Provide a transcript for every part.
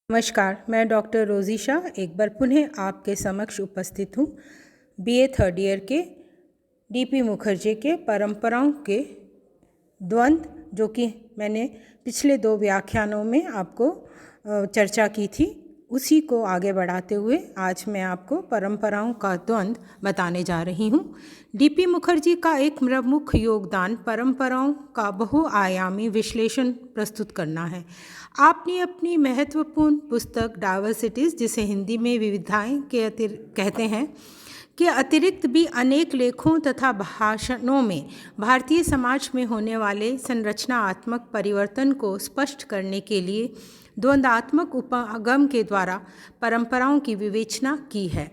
नमस्कार, मैं डॉक्टर रोज़ी शाह एक बार पुनः आपके समक्ष उपस्थित हूँ। बीए थर्ड ईयर के डीपी मुखर्जी के परंपराओं के द्वंद्व, जो कि मैंने पिछले 2 व्याख्यानों में आपको चर्चा की थी, उसी को आगे बढ़ाते हुए आज मैं आपको परंपराओं का द्वंद्व बताने जा रही हूँ। डीपी मुखर्जी का एक प्रमुख योगदान परंपराओं का बहुआयामी विश्लेषण प्रस्तुत करना है। आपने अपनी महत्वपूर्ण पुस्तक डाइवर्सिटीज़, जिसे हिंदी में विविधताएं कहते हैं, के अतिरिक्त भी अनेक लेखों तथा भाषणों में भारतीय समाज में होने वाले संरचनात्मक परिवर्तन को स्पष्ट करने के लिए द्वंद्वात्मक उपागम के द्वारा परंपराओं की विवेचना की है।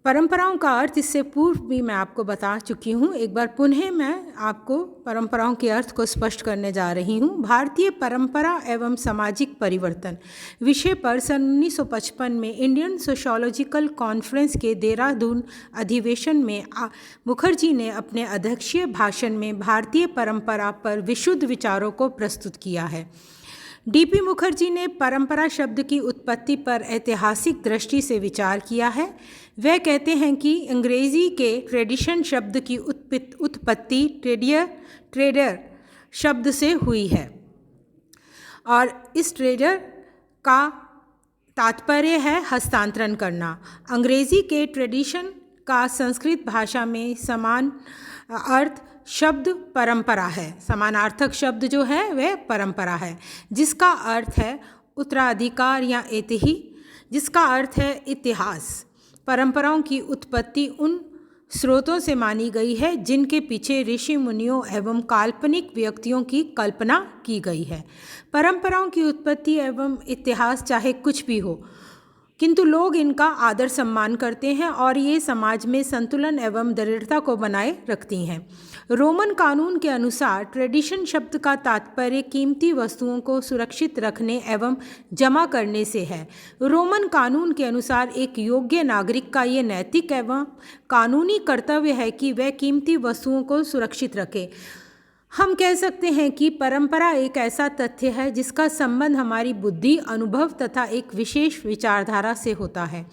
परंपराओं का अर्थ इससे पूर्व भी मैं आपको बता चुकी हूँ। एक बार पुनः मैं आपको परंपराओं के अर्थ को स्पष्ट करने जा रही हूँ। भारतीय परंपरा एवं सामाजिक परिवर्तन विषय पर सन 1955 में इंडियन सोशियोलॉजिकल कॉन्फ्रेंस के देहरादून अधिवेशन में मुखर्जी ने अपने अध्यक्षीय भाषण में भारतीय परंपरा पर विशुद्ध विचारों को प्रस्तुत किया है। डीपी मुखर्जी ने परंपरा शब्द की उत्पत्ति पर ऐतिहासिक दृष्टि से विचार किया है। वह कहते हैं कि अंग्रेजी के ट्रेडिशन शब्द की उत्पत्ति ट्रेडर शब्द से हुई है और इस ट्रेडर का तात्पर्य है हस्तांतरण करना। अंग्रेजी के ट्रेडिशन का संस्कृत भाषा में समान अर्थ शब्द परंपरा है। समानार्थक शब्द जो है वह परंपरा है, जिसका अर्थ है उत्तराधिकार या ऐतिह्य, जिसका अर्थ है इतिहास। परंपराओं की उत्पत्ति उन स्रोतों से मानी गई है जिनके पीछे ऋषि मुनियों एवं काल्पनिक व्यक्तियों की कल्पना की गई है। परंपराओं की उत्पत्ति एवं इतिहास चाहे कुछ भी हो, किंतु लोग इनका आदर सम्मान करते हैं और ये समाज में संतुलन एवं दृढ़ता को बनाए रखती हैं। रोमन कानून के अनुसार ट्रेडिशन शब्द का तात्पर्य कीमती वस्तुओं को सुरक्षित रखने एवं जमा करने से है। रोमन कानून के अनुसार एक योग्य नागरिक का ये नैतिक एवं कानूनी कर्तव्य है कि वह कीमती वस्तुओं को सुरक्षित रखे। हम कह सकते हैं कि परंपरा एक ऐसा तथ्य है जिसका संबंध हमारी बुद्धि, अनुभव तथा एक विशेष विचारधारा से होता है,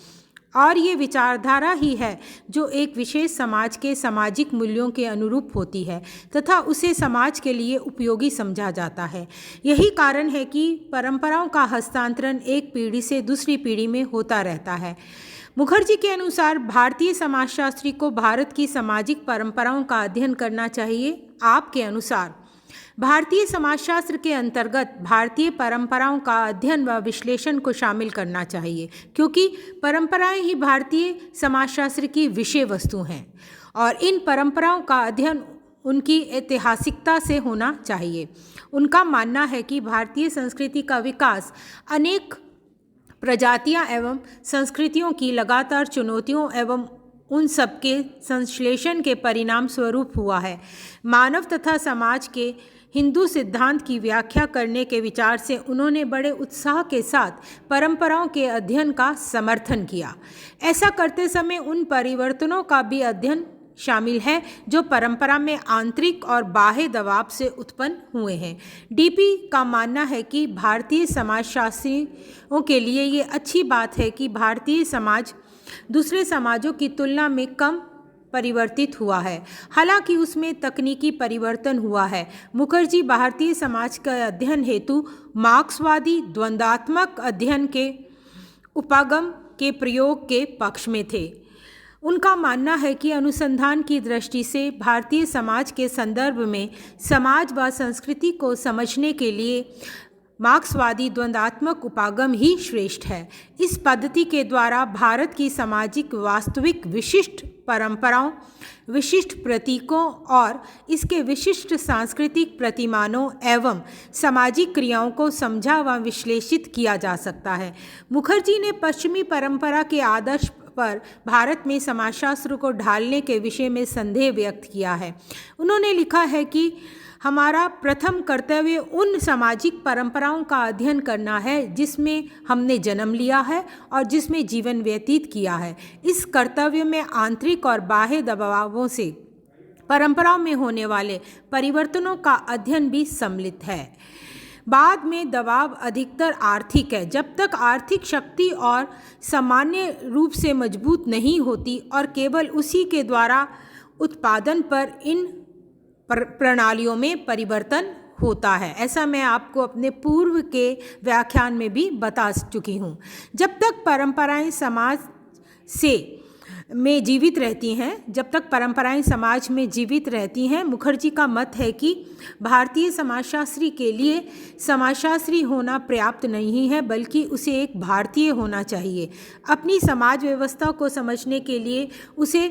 और ये विचारधारा ही है जो एक विशेष समाज के सामाजिक मूल्यों के अनुरूप होती है तथा उसे समाज के लिए उपयोगी समझा जाता है। यही कारण है कि परंपराओं का हस्तांतरण एक पीढ़ी से दूसरी पीढ़ी में होता रहता है। मुखर्जी के अनुसार भारतीय समाजशास्त्री को भारत की सामाजिक परंपराओं का अध्ययन करना चाहिए। आपके अनुसार भारतीय समाजशास्त्र के अंतर्गत भारतीय परंपराओं का अध्ययन व विश्लेषण को शामिल करना चाहिए, क्योंकि परंपराएं ही भारतीय समाजशास्त्र की विषय वस्तु हैं और इन परंपराओं का अध्ययन उनकी ऐतिहासिकता से होना चाहिए। उनका मानना है कि भारतीय संस्कृति का विकास अनेक प्रजातियां एवं संस्कृतियों की लगातार चुनौतियों एवं उन सबके संश्लेषण के परिणाम स्वरूप हुआ है। मानव तथा समाज के हिंदू सिद्धांत की व्याख्या करने के विचार से उन्होंने बड़े उत्साह के साथ परंपराओं के अध्ययन का समर्थन किया। ऐसा करते समय उन परिवर्तनों का भी अध्ययन शामिल है जो परंपरा में आंतरिक और बाह्य दबाव से उत्पन्न हुए हैं। डीपी का मानना है कि भारतीय समाजशास्त्रियों के लिए ये अच्छी बात है कि भारतीय समाज दूसरे समाजों की तुलना में कम परिवर्तित हुआ है, हालांकि उसमें तकनीकी परिवर्तन हुआ है। मुखर्जी भारतीय समाज का अध्ययन हेतु मार्क्सवादी द्वंद्वात्मक अध्ययन के उपागम के प्रयोग के पक्ष में थे। उनका मानना है कि अनुसंधान की दृष्टि से भारतीय समाज के संदर्भ में समाज व संस्कृति को समझने के लिए मार्क्सवादी द्वंद्वात्मक उपागम ही श्रेष्ठ है। इस पद्धति के द्वारा भारत की सामाजिक वास्तविक विशिष्ट परंपराओं, विशिष्ट प्रतीकों और इसके विशिष्ट सांस्कृतिक प्रतिमानों एवं सामाजिक क्रियाओं को समझा व विश्लेषित किया जा सकता है। मुखर्जी ने पश्चिमी परंपरा के आदर्श पर भारत में समाजशास्त्र को ढालने के विषय में संदेह व्यक्त किया है। उन्होंने लिखा है कि हमारा प्रथम कर्तव्य उन सामाजिक परंपराओं का अध्ययन करना है जिसमें हमने जन्म लिया है और जिसमें जीवन व्यतीत किया है। इस कर्तव्य में आंतरिक और बाह्य दबावों से परंपराओं में होने वाले परिवर्तनों का अध्ययन भी सम्मिलित है। बाद में दबाव अधिकतर आर्थिक है। जब तक आर्थिक शक्ति और सामान्य रूप से मजबूत नहीं होती और केवल उसी के द्वारा उत्पादन पर इन प्रणालियों में परिवर्तन होता है। ऐसा मैं आपको अपने पूर्व के व्याख्यान में भी बता चुकी हूँ। जब तक परंपराएं समाज में जीवित रहती हैं, मुखर्जी का मत है कि भारतीय समाजशास्त्री के लिए समाजशास्त्री होना पर्याप्त नहीं है, बल्कि उसे एक भारतीय होना चाहिए। अपनी समाज व्यवस्था को समझने के लिए उसे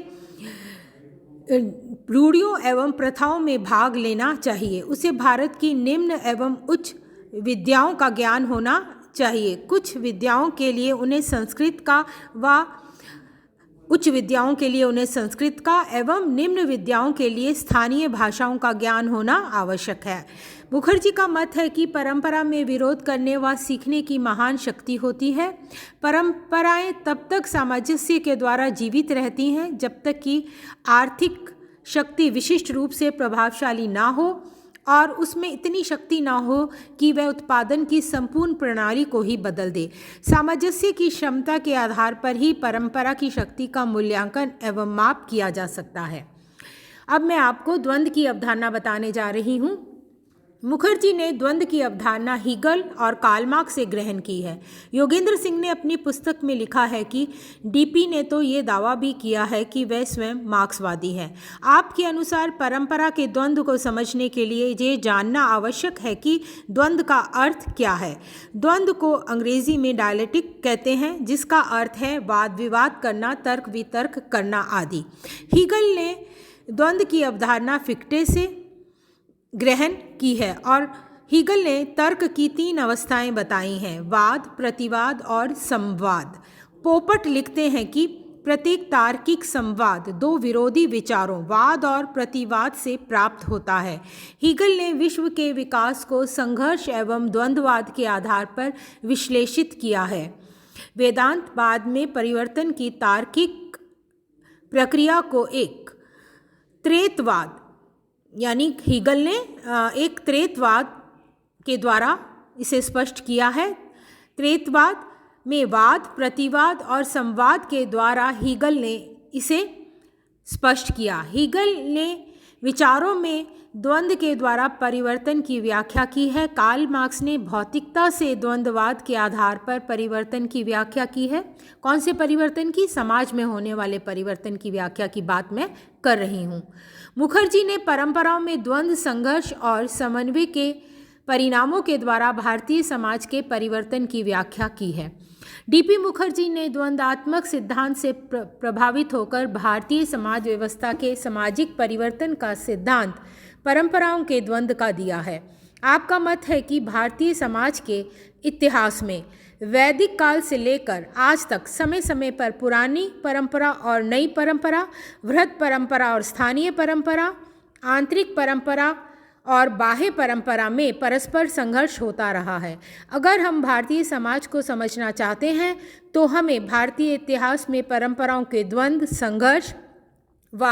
रूढ़ियों एवं प्रथाओं में भाग लेना चाहिए। उसे भारत की निम्न एवं उच्च विद्याओं का ज्ञान होना चाहिए। कुछ विद्याओं के लिए उन्हें संस्कृत का एवं निम्न विद्याओं के लिए स्थानीय भाषाओं का ज्ञान होना आवश्यक है। मुखर्जी का मत है कि परंपरा में विरोध करने व सीखने की महान शक्ति होती है। परंपराएं तब तक सामंजस्य के द्वारा जीवित रहती हैं जब तक कि आर्थिक शक्ति विशिष्ट रूप से प्रभावशाली ना हो और उसमें इतनी शक्ति ना हो कि वह उत्पादन की संपूर्ण प्रणाली को ही बदल दे। सामंजस्य की क्षमता के आधार पर ही परंपरा की शक्ति का मूल्यांकन एवं माप किया जा सकता है। अब मैं आपको द्वंद्व की अवधारणा बताने जा रही हूँ। मुखर्जी ने द्वंद्व की अवधारणा हीगल और कार्ल मार्क्स से ग्रहण की है। योगेंद्र सिंह ने अपनी पुस्तक में लिखा है कि डीपी ने तो ये दावा भी किया है कि वह स्वयं मार्क्सवादी है। आपके अनुसार परंपरा के द्वंद्व को समझने के लिए ये जानना आवश्यक है कि द्वंद्व का अर्थ क्या है। द्वंद्व को अंग्रेजी में डायलेक्टिक कहते हैं, जिसका अर्थ है वाद विवाद करना, तर्क वितर्क करना आदि। हीगल ने द्वंद्व की अवधारणा फिक्टे से ग्रहण की है और हीगल ने तर्क की 3 अवस्थाएं बताई हैं: वाद, प्रतिवाद और संवाद। पोपट लिखते हैं कि प्रत्येक तार्किक संवाद 2 विरोधी विचारों, वाद और प्रतिवाद से प्राप्त होता है। हीगल ने विश्व के विकास को संघर्ष एवं द्वंद्ववाद के आधार पर विश्लेषित किया है। वेदांतवाद में परिवर्तन की तार्किक प्रक्रिया को एक त्रैतवाद, यानी हीगल ने एक त्रैतवाद के द्वारा इसे स्पष्ट किया है। त्रैतवाद में वाद, प्रतिवाद और संवाद के द्वारा हीगल ने इसे स्पष्ट किया। हीगल ने विचारों में द्वंद्व के द्वारा परिवर्तन की व्याख्या की है। कार्ल मार्क्स ने भौतिकता से द्वंद्ववाद के आधार पर परिवर्तन की व्याख्या की है। कौन से परिवर्तन की? समाज में होने वाले परिवर्तन की व्याख्या की बात मैं कर रही हूँ। मुखर्जी ने परंपराओं में द्वंद्व, संघर्ष और समन्वय के परिणामों के द्वारा भारतीय समाज के परिवर्तन की व्याख्या की है। डीपी मुखर्जी ने द्वंद्वात्मक सिद्धांत से प्रभावित होकर भारतीय समाज व्यवस्था के सामाजिक परिवर्तन का सिद्धांत परंपराओं के द्वंद्व का दिया है। आपका मत है कि भारतीय समाज के इतिहास में वैदिक काल से लेकर आज तक समय समय पर पुरानी परंपरा और नई परंपरा, वृहत परंपरा और स्थानीय परंपरा, आंतरिक परंपरा और बाह्य परंपरा में परस्पर संघर्ष होता रहा है। अगर हम भारतीय समाज को समझना चाहते हैं तो हमें भारतीय इतिहास में परंपराओं के द्वंद्व, संघर्ष व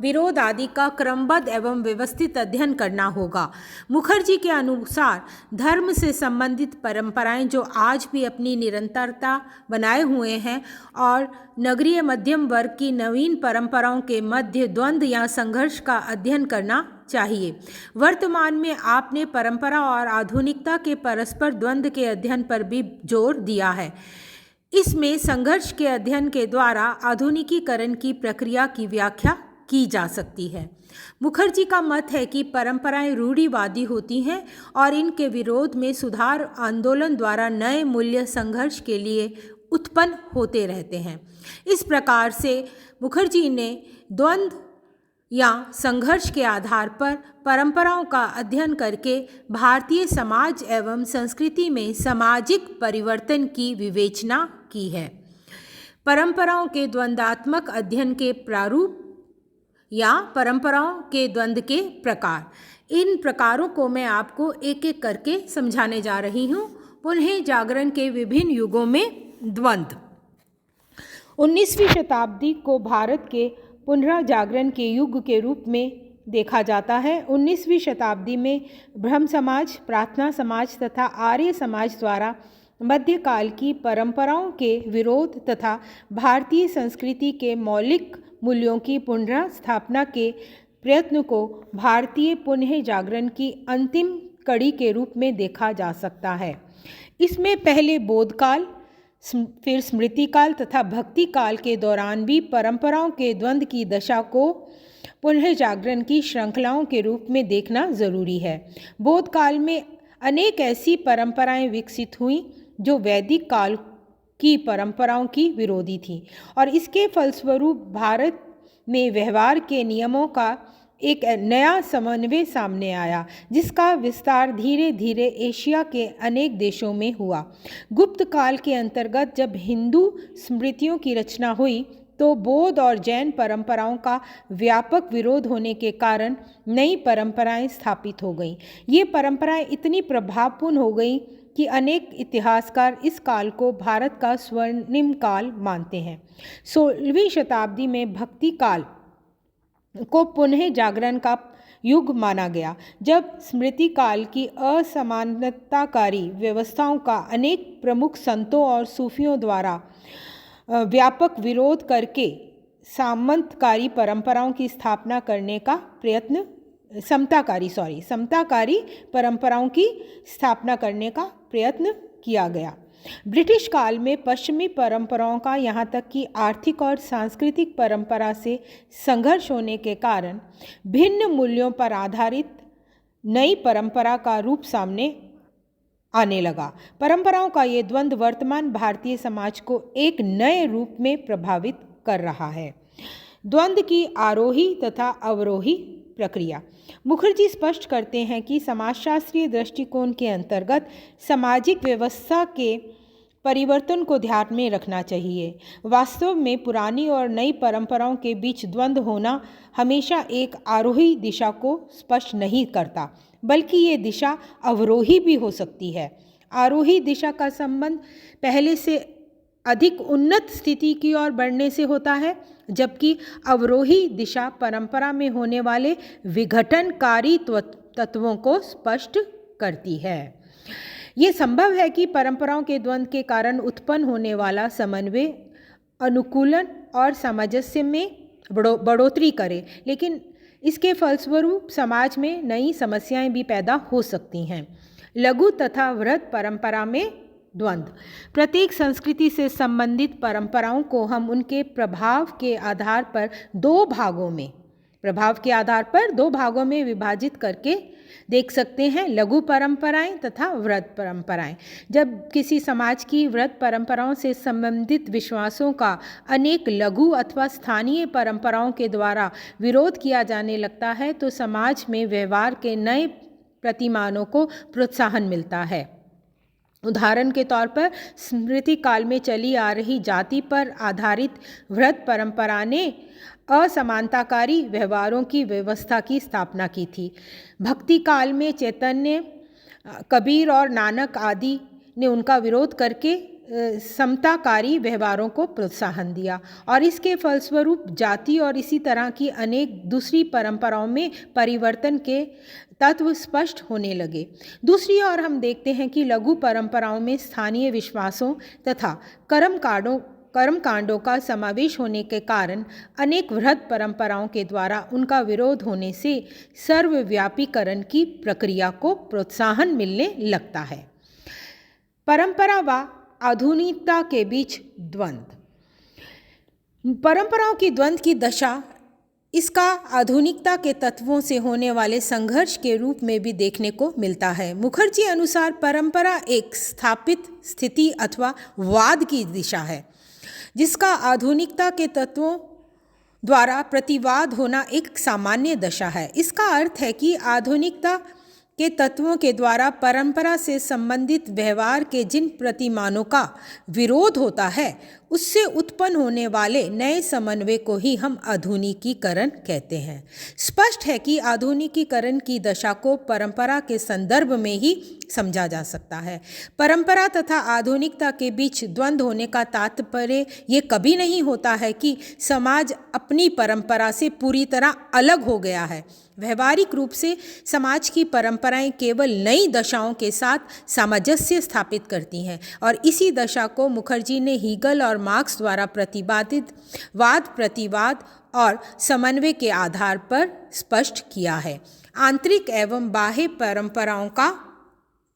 विरोध आदि का क्रमबद्ध एवं व्यवस्थित अध्ययन करना होगा। मुखर्जी के अनुसार धर्म से संबंधित परंपराएं जो आज भी अपनी निरंतरता बनाए हुए हैं और नगरीय मध्यम वर्ग की नवीन परंपराओं के मध्य द्वंद्व या संघर्ष का अध्ययन करना चाहिए। वर्तमान में आपने परंपरा और आधुनिकता के परस्पर द्वंद्व के अध्ययन पर भी जोर दिया है। इसमें संघर्ष के अध्ययन के द्वारा आधुनिकीकरण की प्रक्रिया की व्याख्या की जा सकती है। मुखर्जी का मत है कि परंपराएं रूढ़िवादी होती हैं और इनके विरोध में सुधार आंदोलन द्वारा नए मूल्य संघर्ष के लिए उत्पन्न होते रहते हैं। इस प्रकार से मुखर्जी ने द्वंद्व या संघर्ष के आधार पर परंपराओं का अध्ययन करके भारतीय समाज एवं संस्कृति में सामाजिक परिवर्तन की विवेचना की है। परंपराओं के द्वंद्वात्मक अध्ययन के प्रारूप या परंपराओं के द्वंद्व के प्रकार, इन प्रकारों को मैं आपको एक एक करके समझाने जा रही हूँ। पुनः जागरण के विभिन्न युगों में द्वंद्व। 19वीं शताब्दी को भारत के पुनः जागरण के युग के रूप में देखा जाता है। 19वीं शताब्दी में ब्रह्म समाज, प्रार्थना समाज तथा आर्य समाज द्वारा मध्यकाल की परंपराओं के विरोध तथा भारतीय संस्कृति के मौलिक मूल्यों की पुनर्स्थापना के प्रयत्न को भारतीय पुनः जागरण की अंतिम कड़ी के रूप में देखा जा सकता है। इसमें पहले बोधकाल, फिर स्मृति काल तथा भक्ति काल के दौरान भी परंपराओं के द्वंद्व की दशा को पुनः जागरण की श्रृंखलाओं के रूप में देखना जरूरी है। बोधकाल में अनेक ऐसी परंपराएं विकसित हुईं जो वैदिक काल की परंपराओं की विरोधी थी और इसके फलस्वरूप भारत में व्यवहार के नियमों का एक नया समन्वय सामने आया, जिसका विस्तार धीरे धीरे एशिया के अनेक देशों में हुआ। गुप्त काल के अंतर्गत जब हिंदू स्मृतियों की रचना हुई तो बौद्ध और जैन परंपराओं का व्यापक विरोध होने के कारण नई परंपराएं स्थापित हो गईं। ये परंपराएं इतनी प्रभावपूर्ण हो गईं कि अनेक इतिहासकार इस काल को भारत का स्वर्णिम काल मानते हैं। 16वीं शताब्दी में भक्ति काल को पुनः जागरण का युग माना गया, जब स्मृति काल की असमानताकारी व्यवस्थाओं का अनेक प्रमुख संतों और सूफियों द्वारा व्यापक विरोध करके सामंतकारी परंपराओं की स्थापना करने का प्रयत्न समताकारी परंपराओं की स्थापना करने का प्रयत्न किया गया। ब्रिटिश काल में पश्चिमी परंपराओं का यहाँ तक कि आर्थिक और सांस्कृतिक परंपरा से संघर्ष होने के कारण भिन्न मूल्यों पर आधारित नई परंपरा का रूप सामने आने लगा। परंपराओं का ये द्वंद्व वर्तमान भारतीय समाज को एक नए रूप में प्रभावित कर रहा है। द्वंद्व की आरोही तथा अवरोही प्रक्रिया। मुखर्जी स्पष्ट करते हैं कि समाजशास्त्रीय दृष्टिकोण के अंतर्गत सामाजिक व्यवस्था के परिवर्तन को ध्यान में रखना चाहिए। वास्तव में पुरानी और नई परंपराओं के बीच द्वंद्व होना हमेशा एक आरोही दिशा को स्पष्ट नहीं करता, बल्कि ये दिशा अवरोही भी हो सकती है। आरोही दिशा का संबंध पहले से अधिक उन्नत स्थिति की ओर बढ़ने से होता है, जबकि अवरोही दिशा परंपरा में होने वाले विघटनकारी तत्वों को स्पष्ट करती है। ये संभव है कि परंपराओं के द्वंद्व के कारण उत्पन्न होने वाला समन्वय, अनुकूलन और सामंजस्य में बढ़ोतरी करे, लेकिन इसके फलस्वरूप समाज में नई समस्याएं भी पैदा हो सकती हैं। लघु तथा वृहद परंपरा में द्वंद्व। प्रत्येक संस्कृति से संबंधित परंपराओं को हम उनके प्रभाव के आधार पर दो भागों में विभाजित करके देख सकते हैं, लघु परंपराएं तथा वृहद परंपराएं। जब किसी समाज की वृहद परंपराओं से संबंधित विश्वासों का अनेक लघु अथवा स्थानीय परंपराओं के द्वारा विरोध किया जाने लगता है तो समाज में व्यवहार के नए प्रतिमानों को प्रोत्साहन मिलता है। उदाहरण के तौर पर स्मृति काल में चली आ रही जाति पर आधारित वृहद परंपरा ने असमानताकारी व्यवहारों की व्यवस्था की स्थापना की थी। भक्ति काल में चैतन्य, कबीर और नानक आदि ने उनका विरोध करके समताकारी व्यवहारों को प्रोत्साहन दिया और इसके फलस्वरूप जाति और इसी तरह की अनेक दूसरी परंपराओं में परिवर्तन के तत्व स्पष्ट होने लगे। दूसरी ओर हम देखते हैं कि लघु परंपराओं में स्थानीय विश्वासों तथा कर्मकांडों का समावेश होने के कारण अनेक वृहद परंपराओं के द्वारा उनका विरोध होने से सर्वव्यापीकरण की प्रक्रिया को प्रोत्साहन मिलने लगता है। परंपरा व आधुनिकता के बीच द्वंद्व। परंपराओं की द्वंद्व की दशा इसका आधुनिकता के तत्वों से होने वाले संघर्ष के रूप में भी देखने को मिलता है। मुखर्जी अनुसार परंपरा एक स्थापित स्थिति अथवा वाद की दिशा है, जिसका आधुनिकता के तत्वों द्वारा प्रतिवाद होना एक सामान्य दशा है। इसका अर्थ है कि आधुनिकता के तत्वों के द्वारा परंपरा से संबंधित व्यवहार के जिन प्रतिमानों का विरोध होता है उससे उत्पन्न होने वाले नए समन्वय को ही हम आधुनिकीकरण कहते हैं। स्पष्ट है कि आधुनिकीकरण की दशा को परंपरा के संदर्भ में ही समझा जा सकता है। परंपरा तथा आधुनिकता के बीच द्वंद्व होने का तात्पर्य ये कभी नहीं होता है कि समाज अपनी परंपरा से पूरी तरह अलग हो गया है। व्यवहारिक रूप से समाज की परंपराएं केवल नई दशाओं के साथ सामंजस्य स्थापित करती हैं और इसी दशा को मुखर्जी ने हीगल और मार्क्स द्वारा प्रतिपादित वाद प्रतिवाद और समन्वय के आधार पर स्पष्ट किया है। आंतरिक एवं बाह्य परंपराओं का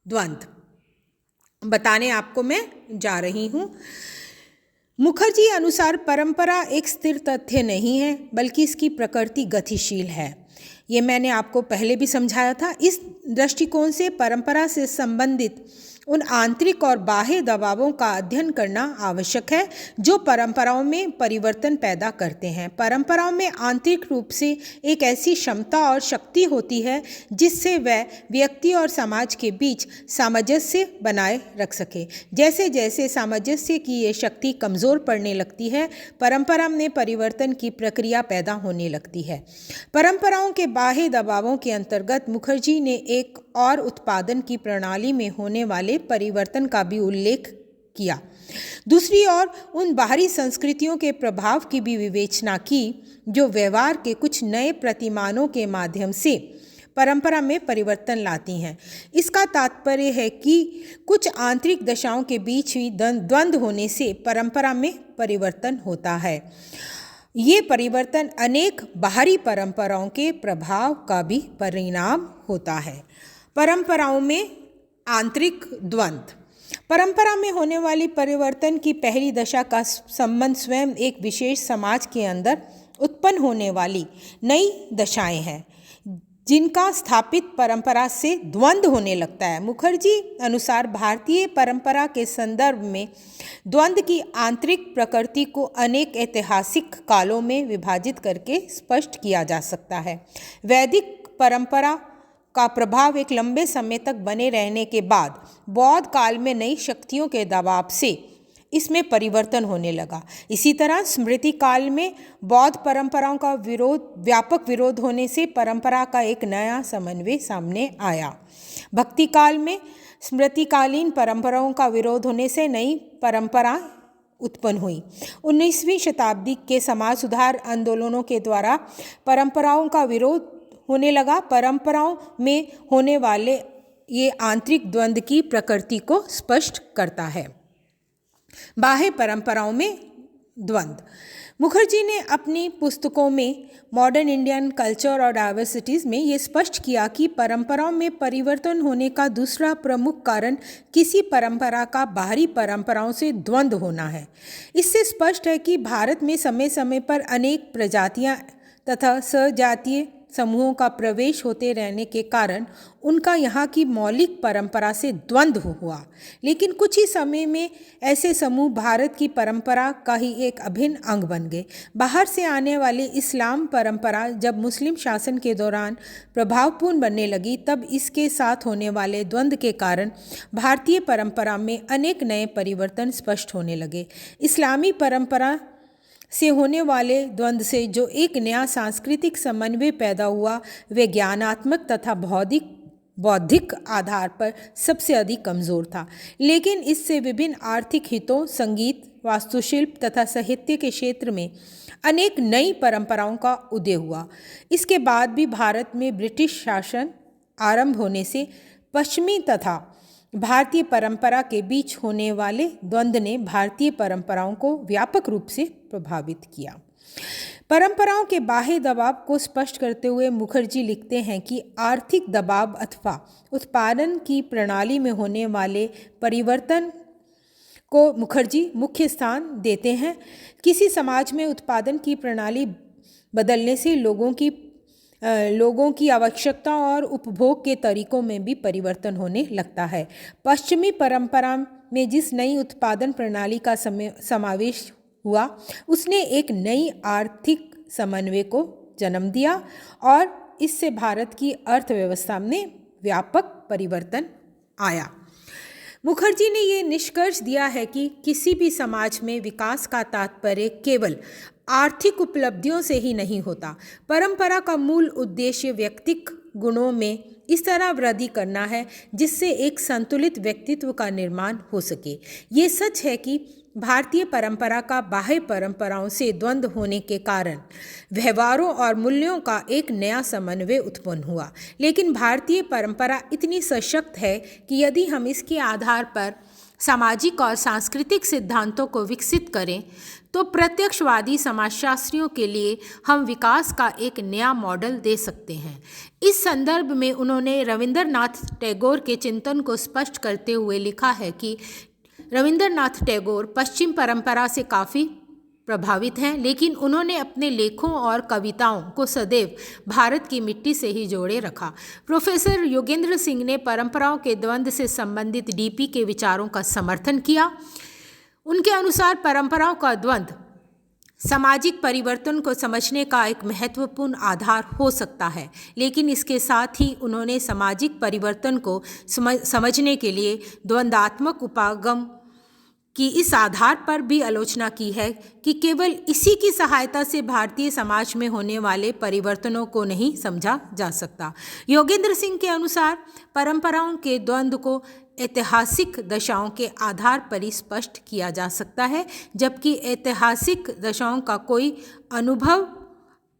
द्वंद्व बताने आपको मैं जा रही हूँ। मुखर्जी अनुसार परंपरा एक स्थिर तथ्य नहीं है, बल्कि इसकी प्रकृति गतिशील है। ये मैंने आपको पहले भी समझाया था। इस दृष्टिकोण से परंपरा से संबंधित उन आंतरिक और बाह्य दबावों का अध्ययन करना आवश्यक है जो परंपराओं में परिवर्तन पैदा करते हैं। परंपराओं में आंतरिक रूप से एक ऐसी क्षमता और शक्ति होती है जिससे वह व्यक्ति और समाज के बीच सामंजस्य बनाए रख सके। जैसे जैसे सामंजस्य की ये शक्ति कमज़ोर पड़ने लगती है, परंपरा में परिवर्तन की प्रक्रिया पैदा होने लगती है। परंपराओं के बाह्य दबावों के अंतर्गत मुखर्जी ने एक और उत्पादन की प्रणाली में होने वाले परिवर्तन का भी उल्लेख किया। दूसरी ओर उन बाहरी संस्कृतियों के प्रभाव की भी विवेचना की जो व्यवहार के कुछ नए प्रतिमानों के माध्यम से परंपरा में परिवर्तन लाती हैं। इसका तात्पर्य है कि कुछ आंतरिक दशाओं के बीच ही द्वंद्व होने से परंपरा में परिवर्तन होता है। ये परिवर्तन अनेक बाहरी परंपराओं के प्रभाव का भी परिणाम होता है। परंपराओं में आंतरिक द्वंद्व। परंपरा में होने वाली परिवर्तन की पहली दशा का संबंध स्वयं एक विशेष समाज के अंदर उत्पन्न होने वाली नई दशाएं हैं जिनका स्थापित परंपरा से द्वंद्व होने लगता है। मुखर्जी अनुसार भारतीय परंपरा के संदर्भ में द्वंद्व की आंतरिक प्रकृति को अनेक ऐतिहासिक कालों में विभाजित करके स्पष्ट किया जा सकता है। वैदिक परंपरा का प्रभाव एक लंबे समय तक बने रहने के बाद बौद्ध काल में नई शक्तियों के दबाव से इसमें परिवर्तन होने लगा। इसी तरह स्मृति काल में बौद्ध परंपराओं का व्यापक विरोध होने से परंपरा का एक नया समन्वय सामने आया। भक्ति काल में स्मृतिकालीन परंपराओं का विरोध होने से नई परंपरा उत्पन्न हुई। 19वीं शताब्दी के समाज सुधार आंदोलनों के द्वारा परंपराओं का विरोध होने लगा। परंपराओं में होने वाले ये आंतरिक द्वंद्व की प्रकृति को स्पष्ट करता है। बाह्य परंपराओं में द्वंद्व। मुखर्जी ने अपनी पुस्तकों में मॉडर्न इंडियन कल्चर और डाइवर्सिटीज़ में ये स्पष्ट किया कि परंपराओं में परिवर्तन होने का दूसरा प्रमुख कारण किसी परंपरा का बाहरी परंपराओं से द्वंद्व होना है। इससे स्पष्ट है कि भारत में समय समय पर अनेक प्रजातियां तथा सजातीय समूहों का प्रवेश होते रहने के कारण उनका यहाँ की मौलिक परंपरा से द्वंद्व हुआ। लेकिन कुछ ही समय में ऐसे समूह भारत की परंपरा का ही एक अभिन्न अंग बन गए। बाहर से आने वाली इस्लाम परंपरा जब मुस्लिम शासन के दौरान प्रभावपूर्ण बनने लगी, तब इसके साथ होने वाले द्वंद्व के कारण भारतीय परंपरा में अनेक नए परिवर्तन स्पष्ट होने लगे। इस्लामी परंपरा से होने वाले द्वंद्व से जो एक नया सांस्कृतिक समन्वय पैदा हुआ, वे ज्ञानात्मक तथा बौद्धिक आधार पर सबसे अधिक कमज़ोर था। लेकिन इससे विभिन्न आर्थिक हितों, संगीत, वास्तुशिल्प तथा साहित्य के क्षेत्र में अनेक नई परंपराओं का उदय हुआ। इसके बाद भी भारत में ब्रिटिश शासन आरंभ होने से पश्चिमी तथा भारतीय परंपरा के बीच होने वाले द्वंद्व ने भारतीय परंपराओं को व्यापक रूप से प्रभावित किया। परंपराओं के बाह्य दबाव को स्पष्ट करते हुए मुखर्जी लिखते हैं कि आर्थिक दबाव अथवा उत्पादन की प्रणाली में होने वाले परिवर्तन को मुखर्जी मुख्य स्थान देते हैं। किसी समाज में उत्पादन की प्रणाली बदलने से लोगों की आवश्यकता और उपभोग के तरीकों में भी परिवर्तन होने लगता है। पश्चिमी परंपरा में जिस नई उत्पादन प्रणाली का समावेश हुआ, उसने एक नई आर्थिक समन्वय को जन्म दिया और इससे भारत की अर्थव्यवस्था में व्यापक परिवर्तन आया। मुखर्जी ने ये निष्कर्ष दिया है कि किसी भी समाज में विकास का तात्पर्य केवल आर्थिक उपलब्धियों से ही नहीं होता। परंपरा का मूल उद्देश्य व्यक्तिक गुणों में इस तरह वृद्धि करना है जिससे एक संतुलित व्यक्तित्व का निर्माण हो सके। ये सच है कि भारतीय परंपरा का बाह्य परंपराओं से द्वंद्व होने के कारण व्यवहारों और मूल्यों का एक नया समन्वय उत्पन्न हुआ, लेकिन भारतीय परंपरा इतनी सशक्त है कि यदि हम इसके आधार पर सामाजिक और सांस्कृतिक सिद्धांतों को विकसित करें तो प्रत्यक्षवादी समाजशास्त्रियों के लिए हम विकास का एक नया मॉडल दे सकते हैं। इस संदर्भ में उन्होंने रविंद्रनाथ टैगोर के चिंतन को स्पष्ट करते हुए लिखा है कि रविंद्रनाथ टैगोर पश्चिम परंपरा से काफ़ी प्रभावित हैं, लेकिन उन्होंने अपने लेखों और कविताओं को सदैव भारत की मिट्टी से ही जोड़े रखा। प्रोफेसर योगेंद्र सिंह ने परंपराओं के द्वंद्व से संबंधित डीपी के विचारों का समर्थन किया। उनके अनुसार परंपराओं का द्वंद्व सामाजिक परिवर्तन को समझने का एक महत्वपूर्ण आधार हो सकता है, लेकिन इसके साथ ही उन्होंने सामाजिक परिवर्तन को समझने के लिए द्वंद्वात्मक उपागम की इस आधार पर भी आलोचना की है कि केवल इसी की सहायता से भारतीय समाज में होने वाले परिवर्तनों को नहीं समझा जा सकता। योगेंद्र सिंह के अनुसार परंपराओं के द्वंद्व को ऐतिहासिक दशाओं के आधार पर ही स्पष्ट किया जा सकता है, जबकि ऐतिहासिक दशाओं का कोई अनुभव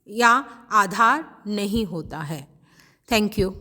या आधार नहीं होता है। Thank you.